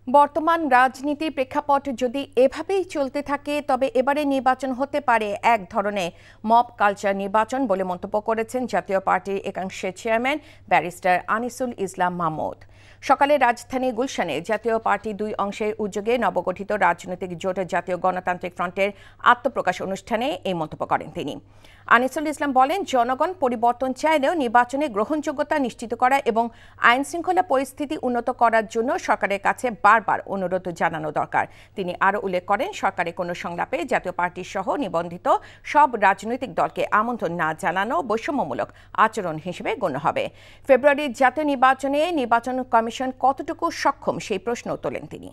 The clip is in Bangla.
বর্তমান রাজনীতির প্রেক্ষাপট যদি এভাবেই চলতে থাকে তবে এবারে নির্বাচন হতে পারে এক ধরনের মব কালচার নির্বাচন বলে মন্তব্য করেছেন জাতীয় পার্টির একাংশের চেয়ারম্যান ব্যারিস্টার আনিসুল ইসলাম মাহমুদ। সকালে রাজধানী গুলশানে জাতীয় পার্টি দুই অংশের উদ্যোগে নবগঠিত রাজনৈতিক জোট জাতীয় গণতান্ত্রিক ফ্রন্টের আত্মপ্রকাশ অনুষ্ঠানে এই মন্তব্য করেন তিনি। আনিসুল ইসলাম বলেন, জনগণ পরিবর্তন চাইলেও নির্বাচনে গ্রহণযোগ্যতা নিশ্চিত করা এবং আইন শৃঙ্খলা পরিস্থিতি উন্নত করার জন্য সরকারের কাছে বারবার অনুরোধ জানানো দরকার। তিনি আরও উল্লেখ করেন, সরকারের কোনো সংলাপে জাতীয় পার্টি সহ নিবন্ধিত সব রাজনৈতিক দলকে আমন্ত্রণ না জানানো বৈষম্যমূলক আচরণ হিসেবে গণ্য হবে। ফেব্রুয়ারির জাতীয় নির্বাচনে নির্বাচন কমিশন কতটুকু সক্ষম সেই প্রশ্ন তোলেন তিনি।